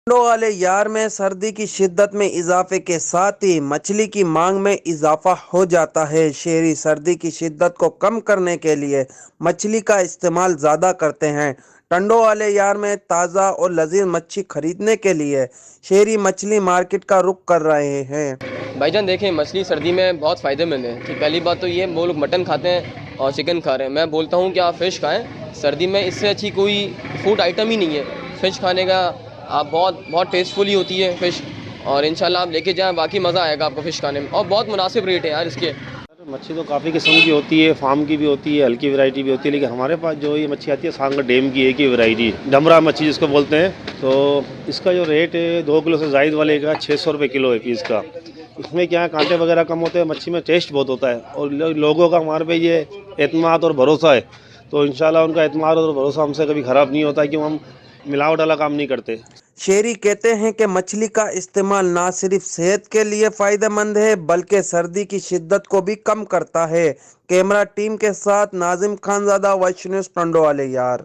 ٹنڈو والے یار میں سردی کی شدت میں اضافے کے ساتھ ہی مچھلی کی مانگ میں اضافہ ہو جاتا ہے۔ شہری سردی کی شدت کو کم کرنے کے لیے مچھلی کا استعمال زیادہ کرتے ہیں۔ ٹنڈو والے یار میں تازہ اور لذیذ مچھلی خریدنے کے لیے شہری مچھلی مارکیٹ کا رخ کر رہے ہیں۔ بھائی جان دیکھیں، مچھلی سردی میں بہت فائدے مند ہے کہ پہلی بات تو یہ وہ لوگ مٹن کھاتے ہیں اور چکن کھا رہے ہیں، میں بولتا ہوں کہ آپ فش کھائیں۔ سردی میں اس سے اچھی کوئی فوڈ آئٹم ہی نہیں ہے فش کھانے کا۔ آپ بہت ٹیسٹفلی ہوتی ہے فش، اور انشاءاللہ آپ لے کے جائیں، باقی مزہ آئے گا آپ کو فش کھانے میں، اور بہت مناسب ریٹ ہے یار اس کے۔ مچھلی تو کافی قسم کی ہوتی ہے، فارم کی بھی ہوتی ہے، ہلکی ورائٹی بھی ہوتی ہے، لیکن ہمارے پاس جو یہ مچھلی آتی ہے سانگڑ ڈیم کی ایک ہی ورائٹی ڈمرا مچھلی جس کو بولتے ہیں، تو اس کا جو ریٹ ہے 2 کلو سے زائد والے کا 600 روپے کلو ہے پیس کا۔ اس میں کیا ہے، کانٹے وغیرہ کم ہوتے ہیں، مچھلی میں ٹیسٹ بہت ہوتا ہے، اور لوگوں کا ہمارے پہ یہ اعتماد اور بھروسہ ہے، تو انشاءاللہ ان کا اعتماد اور بھروسہ ہم سے کبھی خراب نہیں ہوتا، کہ ہم ملاوٹ والا کام نہیں کرتے۔ شہری کہتے ہیں کہ مچھلی کا استعمال نہ صرف صحت کے لیے فائدہ مند ہے بلکہ سردی کی شدت کو بھی کم کرتا ہے۔ کیمرہ ٹیم کے ساتھ ناظم خان زادہ، وائس نیوز، ٹنڈو والے یار۔